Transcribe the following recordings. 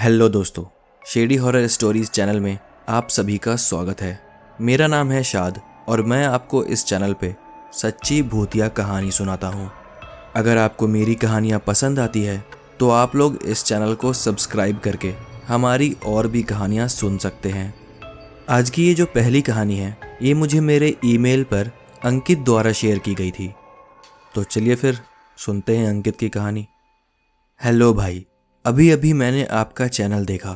Hello दोस्तों, shady horror stories channel में आप सभी का स्वागत है। मेरा नाम है शाद और मैं आपको इस चैनल पे सच्ची भूतिया कहानी सुनाता हूँ। अगर आपको मेरी कहानियाँ पसंद आती है तो आप लोग इस चैनल को सब्सक्राइब करके हमारी और भी कहानियाँ सुन सकते हैं। आज की ये जो पहली कहानी है ये मुझे मेरे ईमेल पर अंकित द्वारा शेयर की गई थी। तो चलिए फिर सुनते हैं अंकित की कहानी। हेलो भाई, अभी अभी मैंने आपका चैनल देखा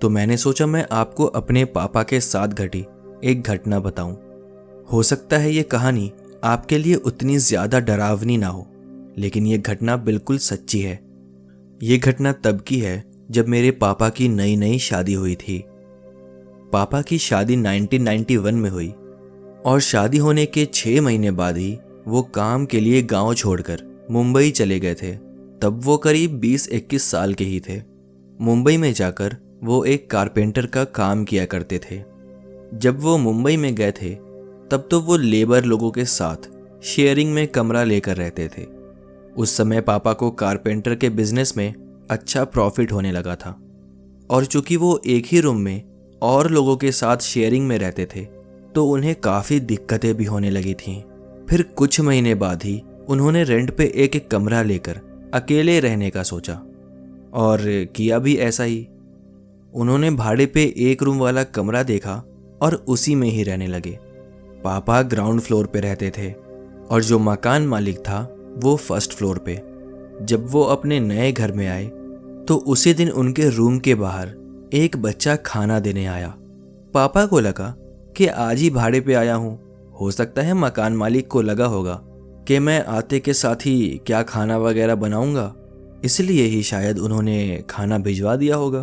तो मैंने सोचा मैं आपको अपने पापा के साथ घटी एक घटना बताऊं। हो सकता है ये कहानी आपके लिए उतनी ज़्यादा डरावनी ना हो, लेकिन ये घटना बिल्कुल सच्ची है। ये घटना तब की है जब मेरे पापा की नई नई शादी हुई थी। पापा की शादी 1991 में हुई और शादी होने के 6 महीने बाद ही वो काम के लिए गांव छोड़कर मुंबई चले गए थे। तब वो करीब 20-21 साल के ही थे। मुंबई में जाकर वो एक कारपेंटर का काम किया करते थे। जब वो मुंबई में गए थे तब तो वो लेबर लोगों के साथ शेयरिंग में कमरा लेकर रहते थे। उस समय पापा को कारपेंटर के बिजनेस में अच्छा प्रॉफिट होने लगा था और चूंकि वो एक ही रूम में और लोगों के साथ शेयरिंग में रहते थे तो उन्हें काफ़ी दिक्कतें भी होने लगी थीं। फिर कुछ महीने बाद ही उन्होंने रेंट पे एक कमरा लेकर अकेले रहने का सोचा और किया भी ऐसा ही। उन्होंने भाड़े पे एक रूम वाला कमरा देखा और उसी में ही रहने लगे। पापा ग्राउंड फ्लोर पे रहते थे और जो मकान मालिक था वो फर्स्ट फ्लोर पे। जब वो अपने नए घर में आए तो उसी दिन उनके रूम के बाहर एक बच्चा खाना देने आया। पापा को लगा कि आज ही भाड़े पे आया हूँ, हो सकता है मकान मालिक को लगा होगा कि मैं आते के साथ ही क्या खाना वगैरह बनाऊंगा, इसलिए ही शायद उन्होंने खाना भिजवा दिया होगा।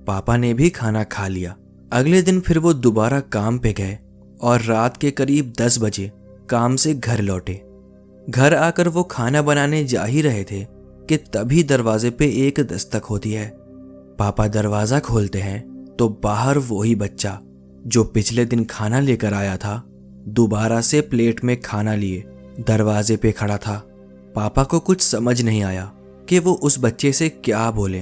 पापा ने भी खाना खा लिया। अगले दिन फिर वो दोबारा काम पे गए और रात के करीब 10 बजे काम से घर लौटे। घर आकर वो खाना बनाने जा ही रहे थे कि तभी दरवाजे पे एक दस्तक होती है। पापा दरवाज़ा खोलते हैं तो बाहर वही बच्चा जो पिछले दिन खाना लेकर आया था दोबारा से प्लेट में खाना लिए दरवाजे पे खड़ा था। पापा को कुछ समझ नहीं आया कि वो उस बच्चे से क्या बोले।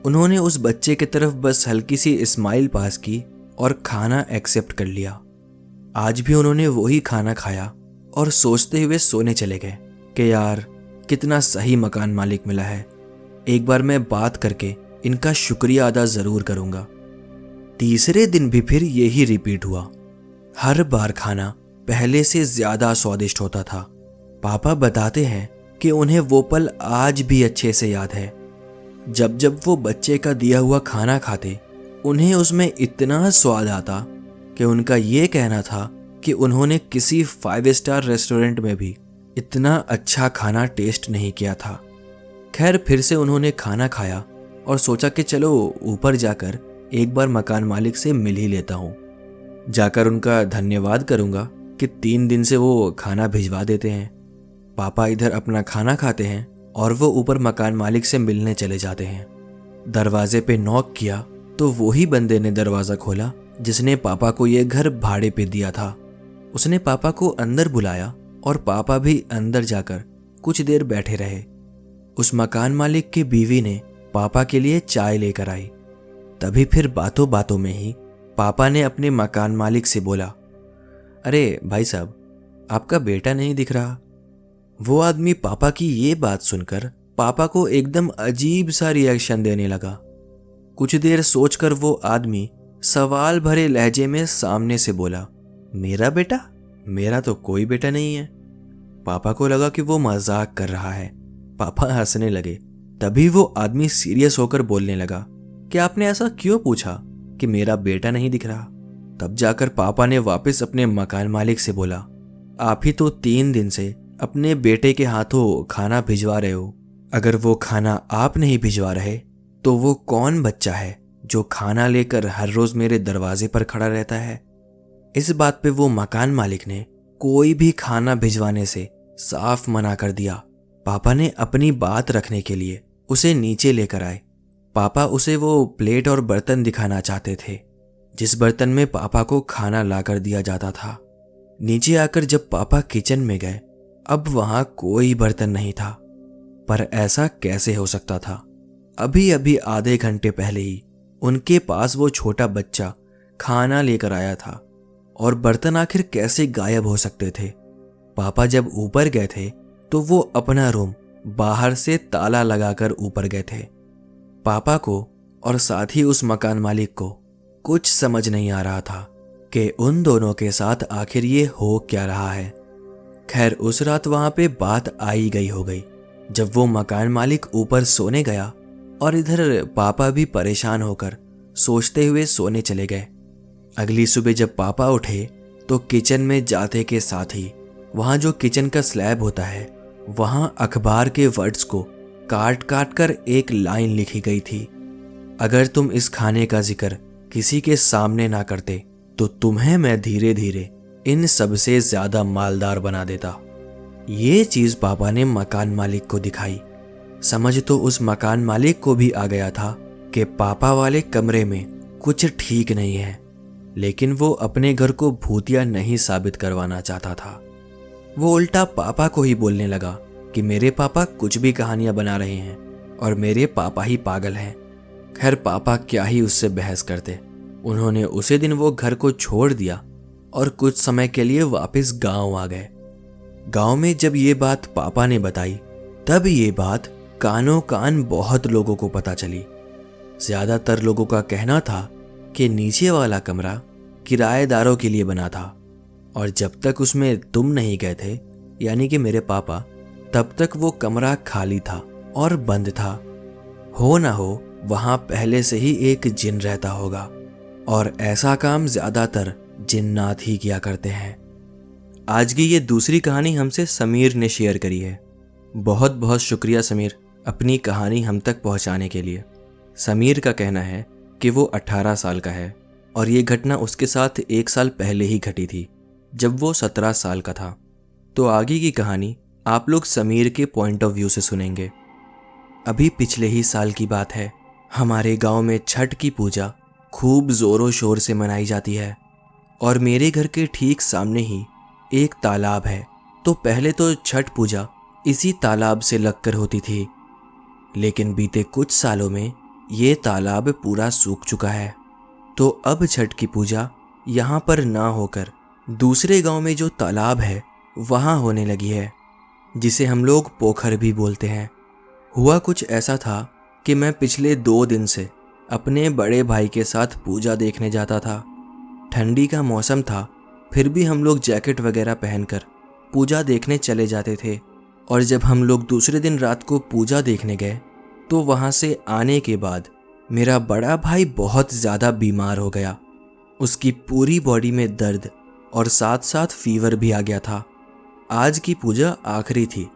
उन्होंने उस बच्चे की तरफ बस हल्की सी स्माइल पास की और खाना एक्सेप्ट कर लिया। आज भी उन्होंने वही खाना खाया और सोचते हुए सोने चले गए कि यार कितना सही मकान मालिक मिला है, एक बार मैं बात करके इनका शुक्रिया अदा ज़रूर करूँगा। तीसरे दिन भी फिर यही रिपीट हुआ। हर बार खाना पहले से ज़्यादा स्वादिष्ट होता था। पापा बताते हैं कि उन्हें वो पल आज भी अच्छे से याद है। जब जब वो बच्चे का दिया हुआ खाना खाते उन्हें उसमें इतना स्वाद आता कि उनका ये कहना था कि उन्होंने किसी 5 स्टार रेस्टोरेंट में भी इतना अच्छा खाना टेस्ट नहीं किया था। खैर फिर से उन्होंने खाना खाया और सोचा कि चलो ऊपर जाकर एक बार मकान मालिक से मिल ही लेता हूँ, जाकर उनका धन्यवाद करूँगा कि 3 दिन से वो खाना भिजवा देते हैं। पापा इधर अपना खाना खाते हैं और वो ऊपर मकान मालिक से मिलने चले जाते हैं। दरवाजे पे नॉक किया तो वही बंदे ने दरवाज़ा खोला जिसने पापा को ये घर भाड़े पे दिया था। उसने पापा को अंदर बुलाया और पापा भी अंदर जाकर कुछ देर बैठे रहे। उस मकान मालिक की बीवी ने पापा के लिए चाय लेकर आई। तभी फिर बातों बातों में ही पापा ने अपने मकान मालिक से बोला, अरे भाई साहब, आपका बेटा नहीं दिख रहा। वो आदमी पापा की ये बात सुनकर पापा को एकदम अजीब सा रिएक्शन देने लगा। कुछ देर सोचकर वो आदमी सवाल भरे लहजे में सामने से बोला, मेरा बेटा? मेरा तो कोई बेटा नहीं है। पापा को लगा कि वो मजाक कर रहा है। पापा हंसने लगे। तभी वो आदमी सीरियस होकर बोलने लगा कि आपने ऐसा क्यों पूछा कि मेरा बेटा नहीं दिख रहा? तब जाकर पापा ने वापस अपने मकान मालिक से बोला, आप ही तो 3 दिन से अपने बेटे के हाथों खाना भिजवा रहे हो। अगर वो खाना आप नहीं भिजवा रहे तो वो कौन बच्चा है जो खाना लेकर हर रोज मेरे दरवाजे पर खड़ा रहता है? इस बात पे वो मकान मालिक ने कोई भी खाना भिजवाने से साफ मना कर दिया। पापा ने अपनी बात रखने के लिए उसे नीचे लेकर आए। पापा उसे वो प्लेट और बर्तन दिखाना चाहते थे जिस बर्तन में पापा को खाना लाकर दिया जाता था। नीचे आकर जब पापा किचन में गए, अब वहां कोई बर्तन नहीं था। पर ऐसा कैसे हो सकता था? अभी अभी आधे घंटे पहले ही उनके पास वो छोटा बच्चा खाना लेकर आया था और बर्तन आखिर कैसे गायब हो सकते थे। पापा जब ऊपर गए थे तो वो अपना रूम बाहर से ताला लगाकर ऊपर गए थे। पापा को और साथ ही उस मकान मालिक को कुछ समझ नहीं आ रहा था कि उन दोनों के साथ आखिर ये हो क्या रहा है। खैर उस रात वहां पे बात आई गई हो गई जब वो मकान मालिक ऊपर सोने गया और इधर पापा भी परेशान होकर सोचते हुए सोने चले गए। अगली सुबह जब पापा उठे तो किचन में जाते के साथ ही वहां जो किचन का स्लैब होता है वहां अखबार के वर्ड्स को काट काट कर एक लाइन लिखी गई थी, अगर तुम इस खाने का जिक्र किसी के सामने ना करते तो तुम्हें मैं धीरे धीरे इन सबसे ज्यादा मालदार बना देता। ये चीज पापा ने मकान मालिक को दिखाई। समझ तो उस मकान मालिक को भी आ गया था कि पापा वाले कमरे में कुछ ठीक नहीं है, लेकिन वो अपने घर को भूतिया नहीं साबित करवाना चाहता था। वो उल्टा पापा को ही बोलने लगा कि मेरे पापा कुछ भी कहानियां बना रहे हैं और मेरे पापा ही पागल हैं। खैर पापा क्या ही उससे बहस करते। उन्होंने उसी दिन वो घर को छोड़ दिया और कुछ समय के लिए वापस गांव आ गए। गांव में जब ये बात पापा ने बताई तब ये बात कानों कान बहुत लोगों को पता चली। ज्यादातर लोगों का कहना था कि नीचे वाला कमरा किराएदारों के लिए बना था और जब तक उसमें तुम नहीं गए थे, यानी कि मेरे पापा, तब तक वो कमरा खाली था और बंद था। हो ना हो वहां पहले से ही एक जिन रहता होगा और ऐसा काम ज्यादातर जिन्नात ही किया करते हैं। आज की ये दूसरी कहानी हमसे समीर ने शेयर करी है। बहुत बहुत शुक्रिया समीर अपनी कहानी हम तक पहुंचाने के लिए। समीर का कहना है कि वो 18 साल का है और ये घटना उसके साथ 1 साल पहले ही घटी थी जब वो 17 साल का था। तो आगे की कहानी आप लोग समीर के पॉइंट ऑफ व्यू से सुनेंगे। अभी पिछले ही साल की बात है। हमारे गांव में छठ की पूजा खूब जोरों शोर से मनाई जाती है और मेरे घर के ठीक सामने ही एक तालाब है। तो पहले तो छठ पूजा इसी तालाब से लगकर होती थी, लेकिन बीते कुछ सालों में ये तालाब पूरा सूख चुका है। तो अब छठ की पूजा यहाँ पर ना होकर दूसरे गांव में जो तालाब है वहाँ होने लगी है, जिसे हम लोग पोखर भी बोलते हैं। हुआ कुछ ऐसा था कि मैं पिछले 2 दिन से अपने बड़े भाई के साथ पूजा देखने जाता था। ठंडी का मौसम था, फिर भी हम लोग जैकेट वगैरह पहनकर पूजा देखने चले जाते थे। और जब हम लोग दूसरे दिन रात को पूजा देखने गए तो वहाँ से आने के बाद मेरा बड़ा भाई बहुत ज़्यादा बीमार हो गया। उसकी पूरी बॉडी में दर्द और साथ साथ फीवर भी आ गया था। आज की पूजा आखिरी थी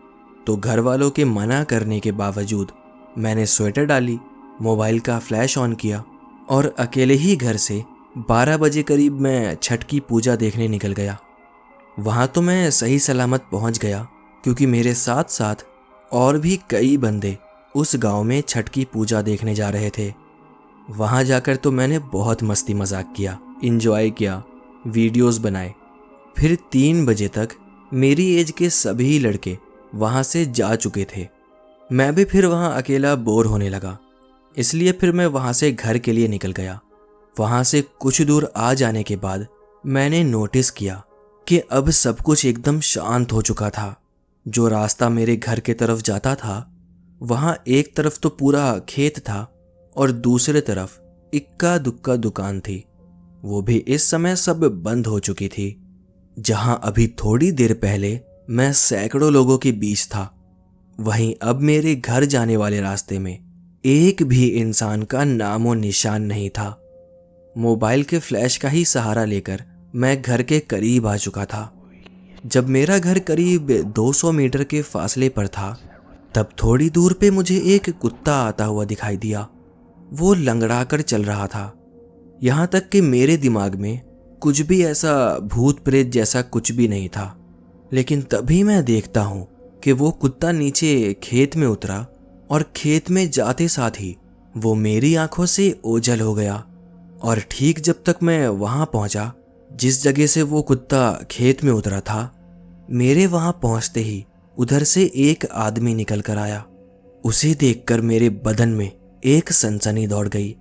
तो घर वालों के मना करने के बावजूद मैंने स्वेटर डाली, मोबाइल का फ्लैश ऑन किया और अकेले ही घर से 12 बजे करीब मैं छठ की पूजा देखने निकल गया। वहाँ तो मैं सही सलामत पहुँच गया क्योंकि मेरे साथ साथ और भी कई बंदे उस गांव में छठ की पूजा देखने जा रहे थे। वहाँ जाकर तो मैंने बहुत मस्ती मजाक किया, एंजॉय किया, वीडियोस बनाए। फिर 3 बजे तक मेरी एज के सभी लड़के वहाँ से जा चुके थे। मैं भी फिर वहाँ अकेला बोर होने लगा, इसलिए फिर मैं वहाँ से घर के लिए निकल गया। वहाँ से कुछ दूर आ जाने के बाद मैंने नोटिस किया कि अब सब कुछ एकदम शांत हो चुका था। जो रास्ता मेरे घर के तरफ जाता था वहाँ एक तरफ तो पूरा खेत था और दूसरे तरफ इक्का दुक्का दुकान थी, वो भी इस समय सब बंद हो चुकी थी। जहाँ अभी थोड़ी देर पहले मैं सैकड़ों लोगों के बीच था, वहीं अब मेरे घर जाने वाले रास्ते में एक भी इंसान का नामो निशान नहीं था। मोबाइल के फ्लैश का ही सहारा लेकर मैं घर के करीब आ चुका था। जब मेरा घर करीब 200 मीटर के फासले पर था तब थोड़ी दूर पे मुझे एक कुत्ता आता हुआ दिखाई दिया। वो लंगड़ा कर चल रहा था। यहाँ तक कि मेरे दिमाग में कुछ भी ऐसा भूत प्रेत जैसा कुछ भी नहीं था। लेकिन तभी मैं देखता हूँ कि वो कुत्ता नीचे खेत में उतरा और खेत में जाते साथ ही वो मेरी आंखों से ओझल हो गया। और ठीक जब तक मैं वहां पहुंचा जिस जगह से वो कुत्ता खेत में उतरा था, मेरे वहां पहुंचते ही उधर से एक आदमी निकल कर आया। उसे देखकर मेरे बदन में एक सनसनी दौड़ गई।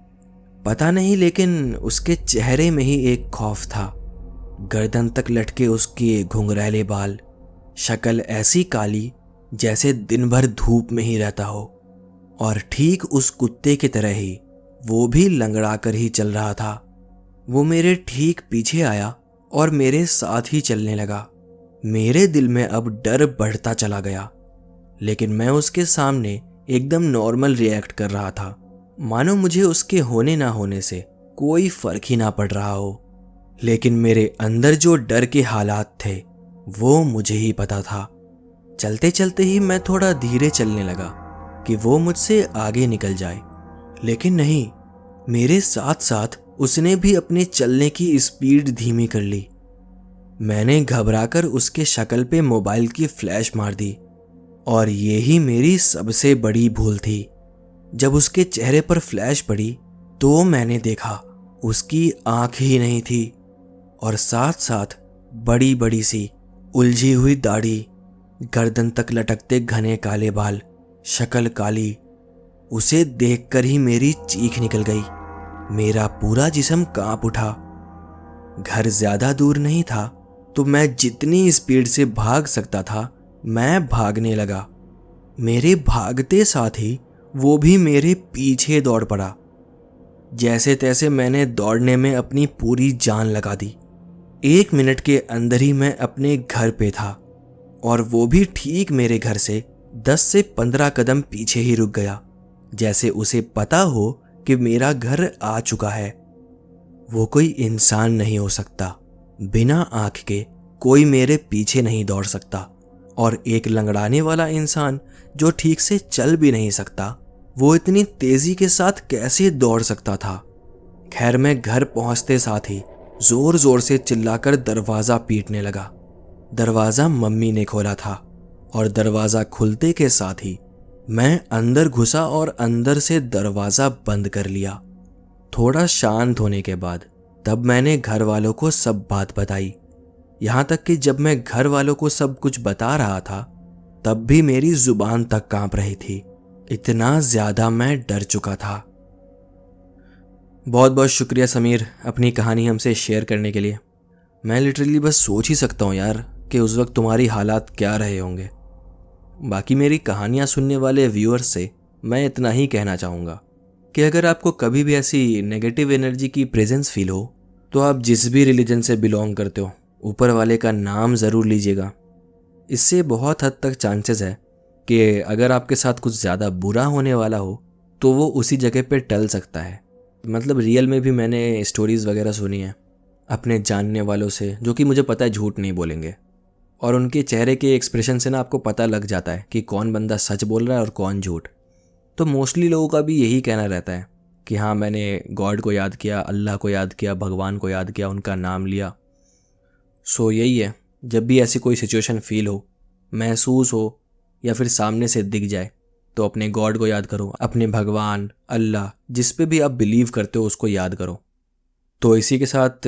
पता नहीं, लेकिन उसके चेहरे में ही एक खौफ था। गर्दन तक लटके उसके घुंघरैले बाल, शक्ल ऐसी काली जैसे दिन भर धूप में ही रहता हो, और ठीक उस कुत्ते की तरह ही वो भी लंगड़ा कर ही चल रहा था। वो मेरे ठीक पीछे आया और मेरे साथ ही चलने लगा। मेरे दिल में अब डर बढ़ता चला गया, लेकिन मैं उसके सामने एकदम नॉर्मल रिएक्ट कर रहा था, मानो मुझे उसके होने ना होने से कोई फर्क ही ना पड़ रहा हो। लेकिन मेरे अंदर जो डर के हालात थे वो मुझे ही पता था। चलते चलते ही मैं थोड़ा धीरे चलने लगा कि वो मुझसे आगे निकल जाए, लेकिन नहीं, मेरे साथ साथ उसने भी अपने चलने की स्पीड धीमी कर ली। मैंने घबराकर उसके शक्ल पे मोबाइल की फ्लैश मार दी, और यही मेरी सबसे बड़ी भूल थी। जब उसके चेहरे पर फ्लैश पड़ी तो मैंने देखा उसकी आंख ही नहीं थी, और साथ साथ बड़ी बड़ी सी उलझी हुई दाढ़ी, गर्दन तक लटकते घने काले बाल, शक्ल काली। उसे देखकर ही मेरी चीख निकल गई। मेरा पूरा जिस्म कांप उठा। घर ज्यादा दूर नहीं था, तो मैं जितनी स्पीड से भाग सकता था मैं भागने लगा। मेरे भागते साथ ही वो भी मेरे पीछे दौड़ पड़ा। जैसे तैसे मैंने दौड़ने में अपनी पूरी जान लगा दी। 1 मिनट के अंदर ही मैं अपने घर पे था, और वो भी ठीक मेरे घर से 10 से 15 कदम पीछे ही रुक गया, जैसे उसे पता हो कि मेरा घर आ चुका है। वो कोई इंसान नहीं हो सकता, बिना आंख के कोई मेरे पीछे नहीं दौड़ सकता, और एक लंगड़ाने वाला इंसान जो ठीक से चल भी नहीं सकता, वो इतनी तेजी के साथ कैसे दौड़ सकता था। खैर, मैं घर पहुंचते साथ ही जोर जोर से चिल्लाकर दरवाजा पीटने लगा। दरवाजा मम्मी ने खोला था, और दरवाजा खुलते के साथ ही मैं अंदर घुसा और अंदर से दरवाजा बंद कर लिया। थोड़ा शांत होने के बाद तब मैंने घर वालों को सब बात बताई। यहाँ तक कि जब मैं घर वालों को सब कुछ बता रहा था तब भी मेरी जुबान तक कांप रही थी, इतना ज्यादा मैं डर चुका था। बहुत बहुत शुक्रिया समीर, अपनी कहानी हमसे शेयर करने के लिए। मैं लिटरली बस सोच ही सकता हूँ यार कि उस वक्त तुम्हारी हालात क्या रहे होंगे। बाकी मेरी कहानियाँ सुनने वाले व्यूअर्स से मैं इतना ही कहना चाहूँगा कि अगर आपको कभी भी ऐसी नेगेटिव एनर्जी की प्रेजेंस फील हो तो आप जिस भी रिलीजन से बिलोंग करते हो, ऊपर वाले का नाम ज़रूर लीजिएगा। इससे बहुत हद तक चांसेस है कि अगर आपके साथ कुछ ज़्यादा बुरा होने वाला हो तो वो उसी जगह पे टल सकता है। मतलब रियल में भी मैंने स्टोरीज़ वगैरह सुनी है अपने जानने वालों से, जो कि मुझे पता है झूठ नहीं बोलेंगे, और उनके चेहरे के एक्सप्रेशन से ना आपको पता लग जाता है कि कौन बंदा सच बोल रहा है और कौन झूठ। तो मोस्टली लोगों का भी यही कहना रहता है कि हाँ, मैंने गॉड को याद किया, अल्लाह को याद किया, भगवान को याद किया, उनका नाम लिया। सो यही है, जब भी ऐसी कोई सिचुएशन फील हो, महसूस हो, या फिर सामने से दिख जाए, तो अपने गॉड को याद करो, अपने भगवान, अल्लाह, जिस पे भी आप बिलीव करते हो उसको याद करो। तो इसी के साथ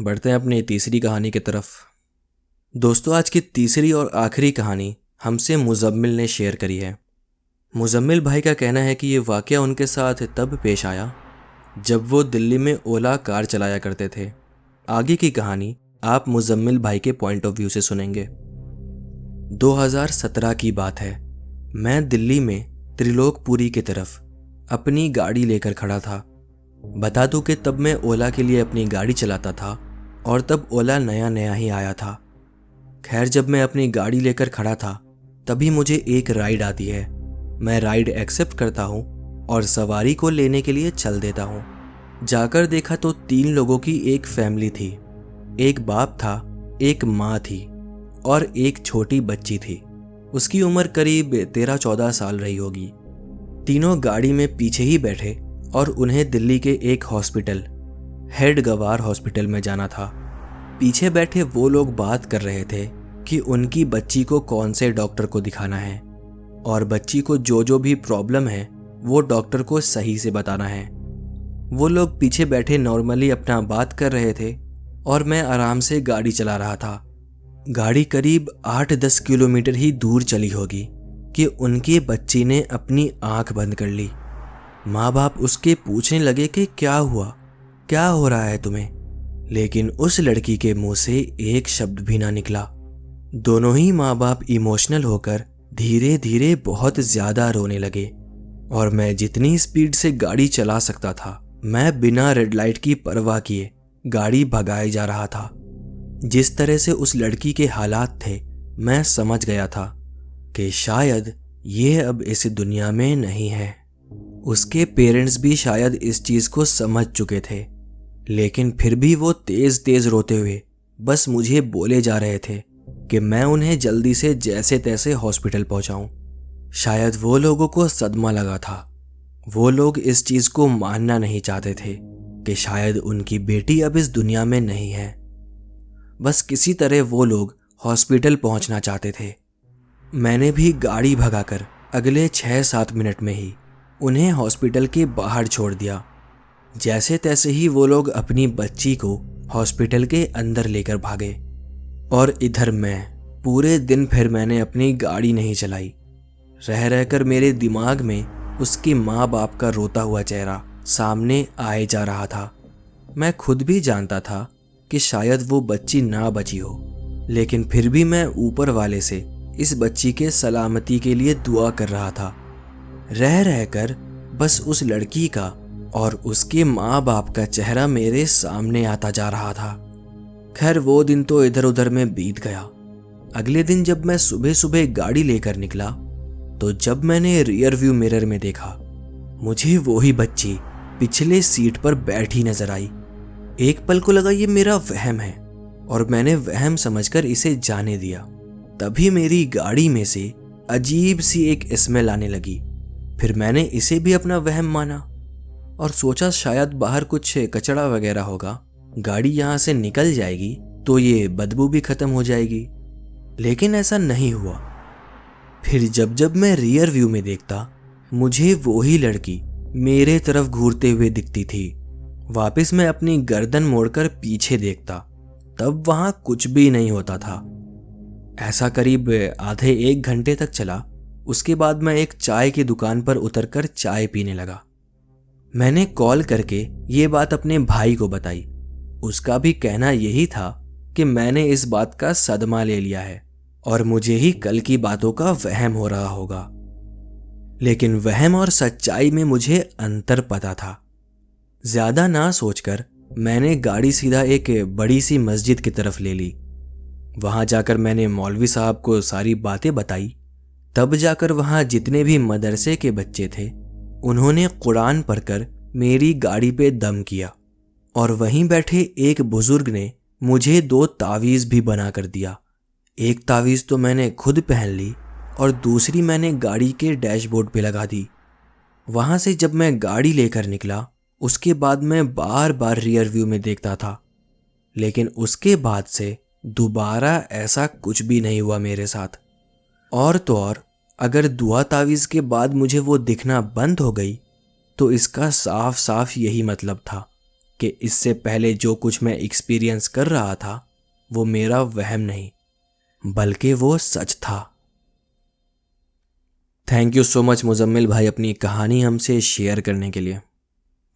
बढ़ते हैं अपनी तीसरी कहानी की तरफ। दोस्तों, आज की तीसरी और आखिरी कहानी हमसे मुजम्मिल ने शेयर करी है। मुजम्मिल भाई का कहना है कि ये वाक़या उनके साथ तब पेश आया जब वो दिल्ली में ओला कार चलाया करते थे। आगे की कहानी आप मुजम्मिल भाई के पॉइंट ऑफ व्यू से सुनेंगे। 2017 की बात है। मैं दिल्ली में त्रिलोकपुरी की तरफ अपनी गाड़ी लेकर खड़ा था। बता दूं कि तब मैं ओला के लिए अपनी गाड़ी चलाता था, और तब ओला नया नया ही आया था। खैर, जब मैं अपनी गाड़ी लेकर खड़ा था तभी मुझे एक राइड आती है। मैं राइड एक्सेप्ट करता हूँ और सवारी को लेने के लिए चल देता हूँ। जाकर देखा तो 3 लोगों की एक फैमिली थी। एक बाप था, एक माँ थी और एक छोटी बच्ची थी। उसकी उम्र करीब 13-14 साल रही होगी। तीनों गाड़ी में पीछे ही बैठे और उन्हें दिल्ली के एक हॉस्पिटल, हेड गवार हॉस्पिटल में जाना था। पीछे बैठे वो लोग बात कर रहे थे कि उनकी बच्ची को कौन से डॉक्टर को दिखाना है, और बच्ची को जो जो भी प्रॉब्लम है वो डॉक्टर को सही से बताना है। वो लोग पीछे बैठे नॉर्मली अपना बात कर रहे थे और मैं आराम से गाड़ी चला रहा था। गाड़ी करीब 8-10 किलोमीटर ही दूर चली होगी कि उनकी बच्ची ने अपनी आंख बंद कर ली। माँ बाप उसके पूछने लगे कि क्या हुआ, क्या हो रहा है तुम्हें, लेकिन उस लड़की के मुंह से एक शब्द भी ना निकला। दोनों ही माँ बाप इमोशनल होकर धीरे धीरे बहुत ज्यादा रोने लगे और मैं जितनी स्पीड से गाड़ी चला सकता था, मैं बिना रेड लाइट की परवाह किए गाड़ी भगाए जा रहा था। जिस तरह से उस लड़की के हालात थे, मैं समझ गया था कि शायद ये अब इस दुनिया में नहीं है। उसके पेरेंट्स भी शायद इस चीज को समझ चुके थे, लेकिन फिर भी वो तेज तेज रोते हुए बस मुझे बोले जा रहे थे कि मैं उन्हें जल्दी से जैसे तैसे हॉस्पिटल पहुंचाऊं। शायद वो लोगों को सदमा लगा था। वो लोग इस चीज को मानना नहीं चाहते थे कि शायद उनकी बेटी अब इस दुनिया में नहीं है। बस किसी तरह वो लोग हॉस्पिटल पहुंचना चाहते थे। मैंने भी गाड़ी भगाकर अगले 6-7 मिनट में ही उन्हें हॉस्पिटल के बाहर छोड़ दिया। जैसे तैसे ही वो लोग अपनी बच्ची को हॉस्पिटल के अंदर लेकर भागे और इधर मैं पूरे दिन फिर मैंने अपनी गाड़ी नहीं चलाई। रह रहकर मेरे दिमाग में उसके माँ बाप का रोता हुआ चेहरा सामने आए जा रहा था। मैं खुद भी जानता था कि शायद वो बच्ची ना बची हो, लेकिन फिर भी मैं ऊपर वाले से इस बच्ची के सलामती के लिए दुआ कर रहा था। रह रहकर बस उस लड़की का और उसके माँ बाप का चेहरा मेरे सामने आता जा रहा था। खैर वो दिन तो इधर उधर में बीत गया। अगले दिन जब मैं सुबह सुबह गाड़ी लेकर निकला तो जब मैंने रियर व्यू मिरर में देखा, मुझे वो ही बच्ची पिछले सीट पर बैठी नजर आई। एक पल को लगा ये मेरा वहम है और मैंने वहम समझकर इसे जाने दिया। तभी मेरी गाड़ी में से अजीब सी एक स्मेल आने लगी। फिर मैंने इसे भी अपना वहम माना और सोचा शायद बाहर कुछ कचरा वगैरह होगा, गाड़ी यहाँ से निकल जाएगी तो ये बदबू भी खत्म हो जाएगी। लेकिन ऐसा नहीं हुआ। फिर जब जब मैं रियर व्यू में देखता, मुझे वो ही लड़की मेरे तरफ घूरते हुए दिखती थी। वापस मैं अपनी गर्दन मोड़कर पीछे देखता, तब वहां कुछ भी नहीं होता था। ऐसा करीब आधे 1 घंटे तक चला। उसके बाद मैं एक चाय की दुकान पर उतरकर चाय पीने लगा। मैंने कॉल करके ये बात अपने भाई को बताई। उसका भी कहना यही था कि मैंने इस बात का सदमा ले लिया है और मुझे ही कल की बातों का वहम हो रहा होगा। लेकिन वहम और सच्चाई में मुझे अंतर पता था। ज्यादा ना सोचकर मैंने गाड़ी सीधा एक बड़ी सी मस्जिद की तरफ ले ली। वहां जाकर मैंने मौलवी साहब को सारी बातें बताई। तब जाकर वहां जितने भी मदरसे के बच्चे थे, उन्होंने कुरान पढ़कर मेरी गाड़ी पे दम किया और वहीं बैठे एक बुजुर्ग ने मुझे 2 तावीज़ भी बना कर दिया। एक तावीज़ तो मैंने खुद पहन ली और दूसरी मैंने गाड़ी के डैशबोर्ड पे लगा दी। वहां से जब मैं गाड़ी लेकर निकला, उसके बाद मैं बार बार रियर व्यू में देखता था, लेकिन उसके बाद से दोबारा ऐसा कुछ भी नहीं हुआ मेरे साथ। और तो और, अगर दुआ तावीज़ के बाद मुझे वो दिखना बंद हो गई तो इसका साफ साफ यही मतलब था कि इससे पहले जो कुछ मैं एक्सपीरियंस कर रहा था वो मेरा वहम नहीं बल्कि वो सच था। Thank you so much Muzammil भाई अपनी कहानी हमसे शेयर करने के लिए।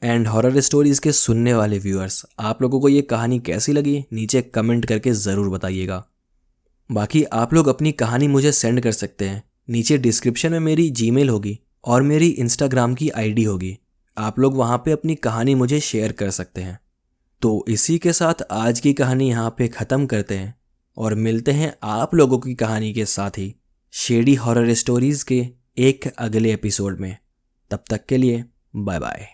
एंड हॉरर स्टोरीज के सुनने वाले व्यूअर्स, आप लोगों को ये कहानी कैसी लगी नीचे कमेंट करके ज़रूर बताइएगा। बाकी आप लोग अपनी कहानी मुझे सेंड कर सकते हैं। नीचे डिस्क्रिप्शन में मेरी जीमेल होगी और मेरी इंस्टाग्राम की आईडी होगी। आप लोग वहाँ पे अपनी कहानी मुझे शेयर कर सकते हैं। तो इसी के साथ आज की कहानी यहाँ पे ख़त्म करते हैं और मिलते हैं आप लोगों की कहानी के साथ ही शेडी हॉरर स्टोरीज़ के एक अगले एपिसोड में। तब तक के लिए बाय बाय।